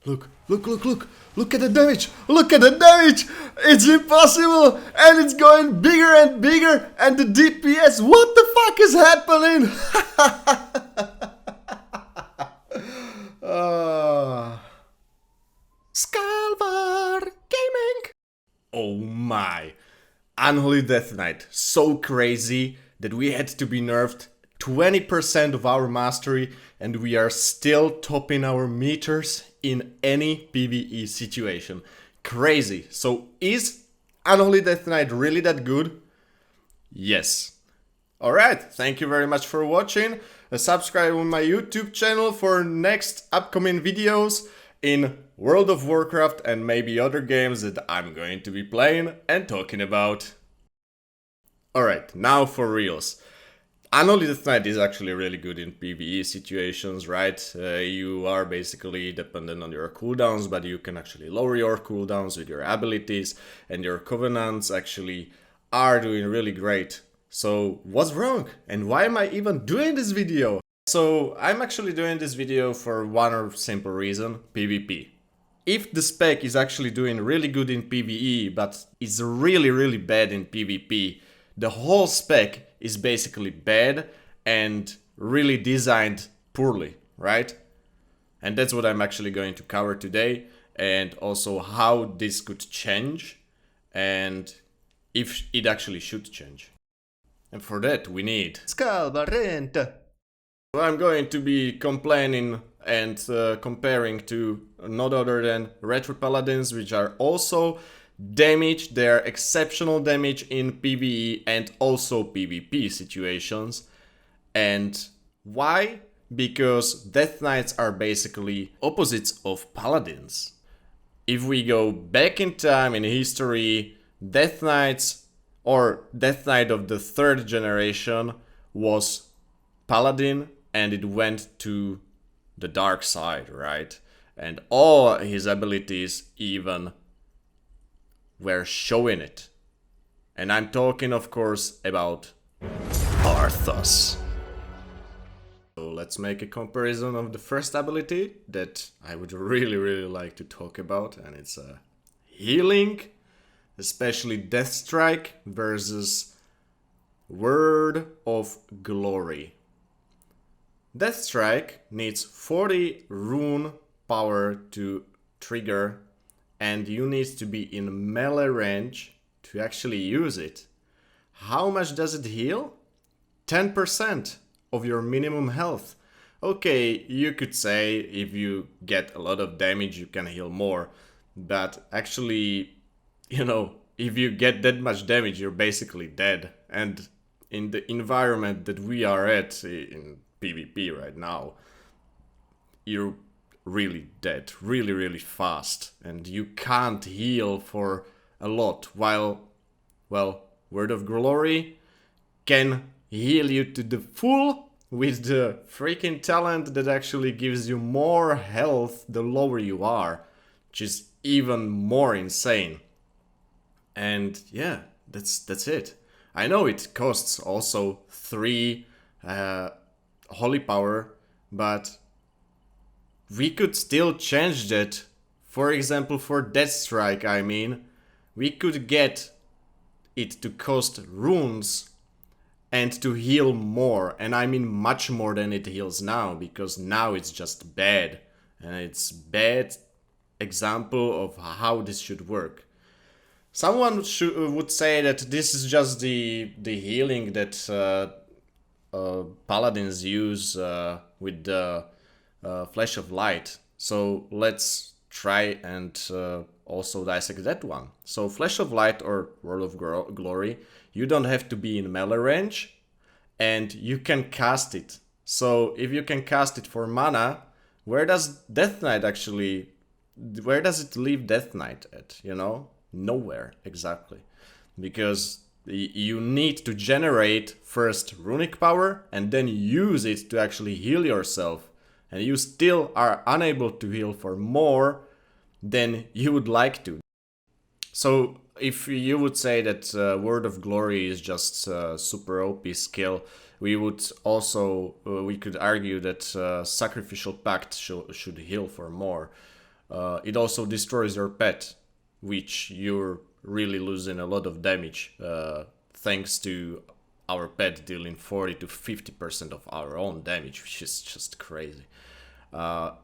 Look, look, look, look! Look at the damage! Look at the damage! It's impossible! And it's going bigger and bigger! And the DPS, what the fuck is happening? Skalvar Gaming! Oh my! Unholy Death Knight, so crazy that we had to be nerfed 20% of our mastery and we are still topping our meters in any PvE situation. Crazy. So is Unholy Death Knight really that good? Yes. Alright, thank you very much for watching. Subscribe on my YouTube channel for next upcoming videos in World of Warcraft and maybe other games that I'm going to be playing and talking about. Alright, now for reals. Unholy Death Knight is actually really good in PvE situations, right? You are basically dependent on your cooldowns, but you can actually lower your cooldowns with your abilities, and your covenants actually are doing really great. So what's wrong? And why am I even doing this video? So I'm actually doing this video for one simple reason: PvP. If the spec is actually doing really good in PvE, but is really bad in PvP, the whole spec is basically bad and really designed poorly, right? And that's what I'm actually going to cover today, and also how this could change and if it actually should change. And for that we need Skalvarent. So I'm going to be complaining and comparing to not other than Retro Paladins, which are also damage. They're exceptional damage in PvE and also PvP situations. And why? Because Death Knights are basically opposites of Paladins. If we go back in time in history, Death Knights or Death Knight of the 3rd generation was Paladin and it went to the dark side, right? And all his abilities even were showing it. And I'm talking, of course, about Arthas. So let's make a comparison of the first ability that I would really like to talk about, and it's healing, especially Death Strike versus Word of Glory. Death Strike needs 40 rune power to trigger, and you need to be in melee range to actually use it. How much does it heal? 10% of your minimum health. Okay, you could say if you get a lot of damage you can heal more, but actually, you know, if you get that much damage you're basically dead. And in the environment that we are at in PvP right now, you're really dead, really fast, and you can't heal for a lot, while, well, Word of Glory can heal you to the full with the freaking talent that actually gives you more health the lower you are, which is even more insane. And yeah, that's it. I know it costs also 3 holy power, but we could still change that. For example, for Death Strike, I mean, we could get it to cost runes and to heal more. And I mean much more than it heals now, because now it's just bad. And it's bad example of how this should work. Someone would say that this is just the healing that Paladins use with the Flash of Light. So let's try and also dissect that one. So Flash of Light or Word of Glory, you don't have to be in melee range and you can cast it. So if you can cast it for mana, where does Death Knight actually, where does it leave Death Knight at, you know? Nowhere, exactly. Because you need to generate first runic power and then use it to actually heal yourself. And you still are unable to heal for more than you would like to. So if you would say that Word of Glory is just a super OP skill, we would also, we could argue that Sacrificial Pact should heal for more. It also destroys your pet, which you're really losing a lot of damage thanks to our pet dealing 40 to 50% of our own damage, which is just crazy.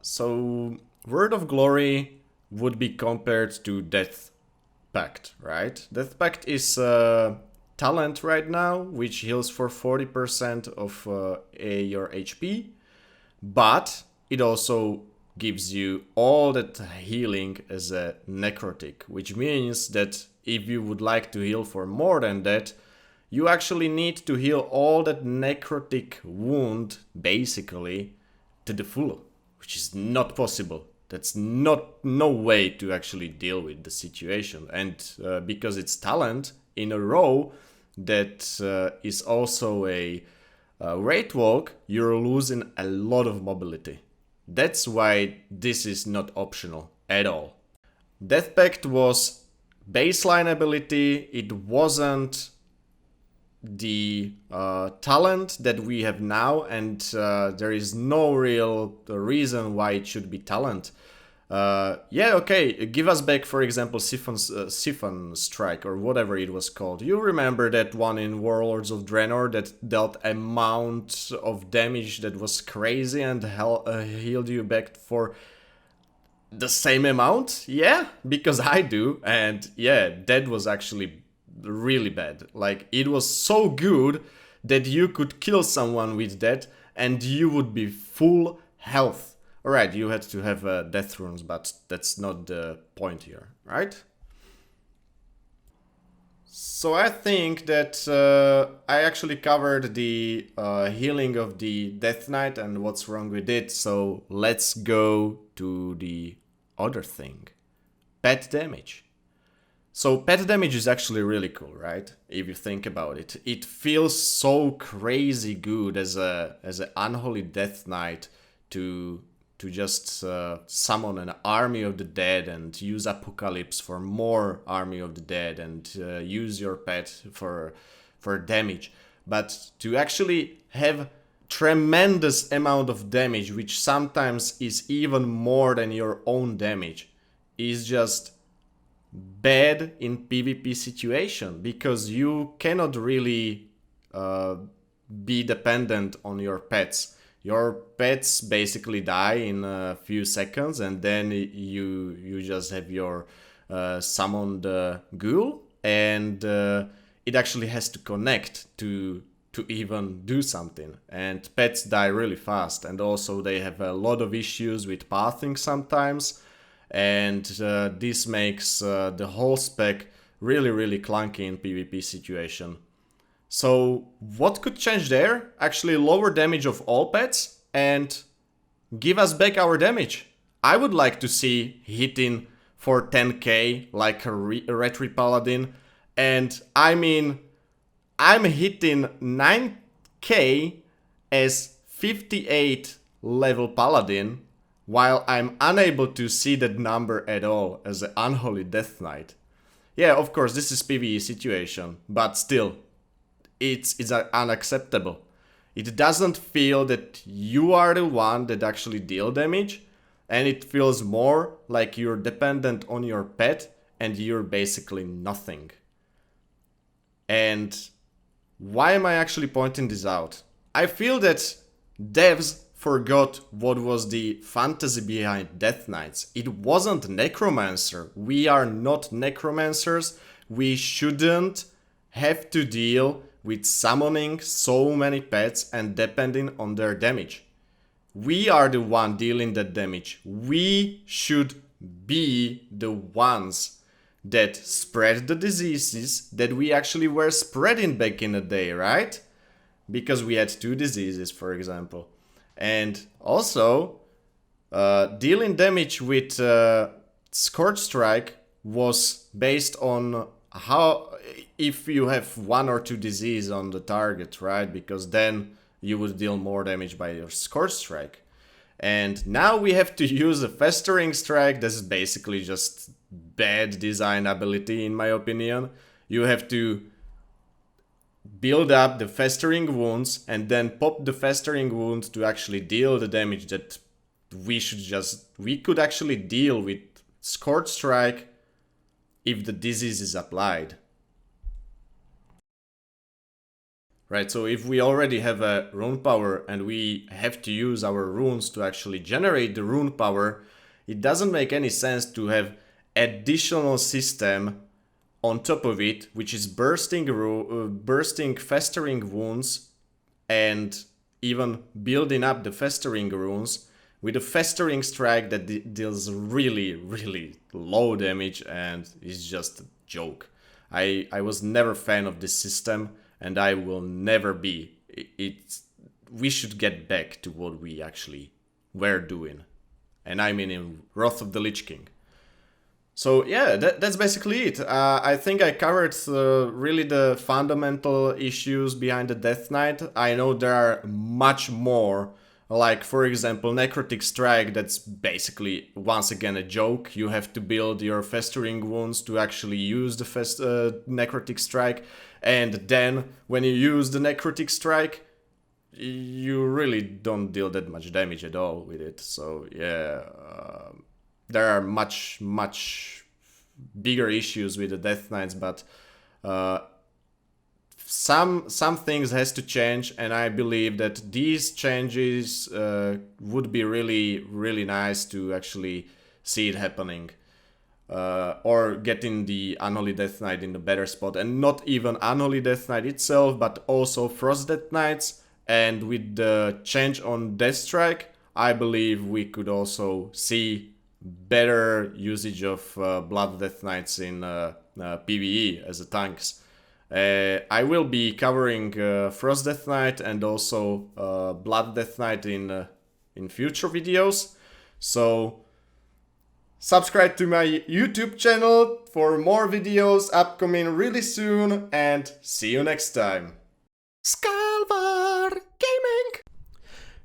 So Word of Glory would be compared to Death Pact, right? Death Pact is talent right now, which heals for 40% of your HP, but it also gives you all that healing as a necrotic, which means that if you would like to heal for more than that, you actually need to heal all that necrotic wound, basically, to the full, which is not possible. That's no way to actually deal with the situation. And because it's talent in a row that is also a Wraith Walk, you're losing a lot of mobility. That's why this is not optional at all. Death Pact was baseline ability, it wasn't the talent that we have now, and there is no real reason why it should be talent. Yeah, okay, give us back, for example, Siphon Strike or whatever it was called. You remember that one in Warlords of Draenor that dealt amount of damage that was crazy and healed you back for the same amount? Yeah, because I do, and yeah, that was actually really bad. Like, it was so good that you could kill someone with that and you would be full health. Alright, you had to have death runes, but that's not the point here, right? So I think that I actually covered the healing of the Death Knight and what's wrong with it, so let's go to the other thing. Pet damage. So pet damage is actually really cool, right? If you think about it. It feels so crazy good as a Unholy Death Knight to just summon an army of the dead and use Apocalypse for more army of the dead and use your pet for damage. But to actually have tremendous amount of damage, which sometimes is even more than your own damage, is just bad in PvP situation, because you cannot really be dependent on your pets. Your pets basically die in a few seconds, and then you just have your summoned ghoul, and it actually has to connect to even do something. And pets die really fast, and also they have a lot of issues with pathing sometimes, and this makes the whole spec really clunky in PvP situation. So what could change there? Actually lower damage of all pets and give us back our damage. I would like to see hitting for 10k like a Retri Paladin, and I mean, I'm hitting 9k as 58 level Paladin, while I'm unable to see that number at all as an Unholy Death Knight. Yeah, of course, this is PvE situation, but still, it's unacceptable. It doesn't feel that you are the one that actually deal damage, and it feels more like you're dependent on your pet and you're basically nothing. And why am I actually pointing this out? I feel that devs forgot what was the fantasy behind Death Knights. It wasn't Necromancer. We are not Necromancers. We shouldn't have to deal with summoning so many pets and depending on their damage. We are the one dealing that damage. We should be the ones that spread the diseases that we actually were spreading back in the day, right? Because we had 2 diseases, for example. And also, dealing damage with Scorch Strike was based on how, if you have 1 or 2 disease on the target, right? Because then you would deal more damage by your Scorch Strike. And now we have to use a Festering Strike. This is basically just bad design ability, in my opinion. You have to build up the Festering Wounds and then pop the Festering Wound to actually deal the damage that we could actually deal with Scorch Strike if the disease is applied. Right, so if we already have a rune power and we have to use our runes to actually generate the rune power, it doesn't make any sense to have additional system on top of it, which is bursting festering wounds and even building up the festering runes with a festering strike that deals really low damage and is just a joke. I was never a fan of this system, and I will never be. We should get back to what we actually were doing, and I mean in Wrath of the Lich King. So yeah, that's basically it. I think I covered really the fundamental issues behind the Death Knight. I know there are much more, like for example Necrotic Strike, that's basically once again a joke. You have to build your festering wounds to actually use the Necrotic Strike, and then when you use the Necrotic Strike, you really don't deal that much damage at all with it. So yeah, there are much bigger issues with the Death Knights, but some things has to change, and I believe that these changes would be really nice to actually see it happening, or getting the Unholy Death Knight in a better spot, and not even Unholy Death Knight itself, but also Frost Death Knights. And with the change on Death Strike, I believe we could also see better usage of Blood Death Knights in PvE as a tanks. I will be covering Frost Death Knight and also Blood Death Knight in future videos. So subscribe to my YouTube channel for more videos upcoming really soon, and see you next time. Skalvar Gaming!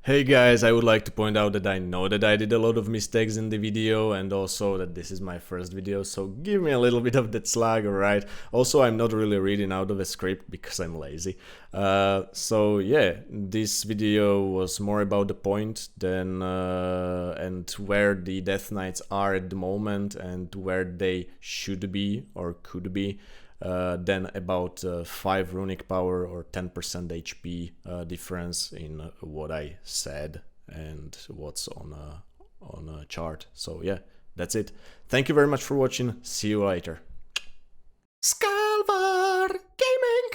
Hey guys, I would like to point out that I know that I did a lot of mistakes in the video, and also that this is my first video, so give me a little bit of that slack, alright? Also, I'm not really reading out of a script because I'm lazy. So yeah, this video was more about the point than and where the Death Knights are at the moment and where they should be or could be. Then about 5 runic power or 10% HP difference in what I said and what's on a chart. So yeah, that's it. Thank you very much for watching. See you later. Skalvar Gaming!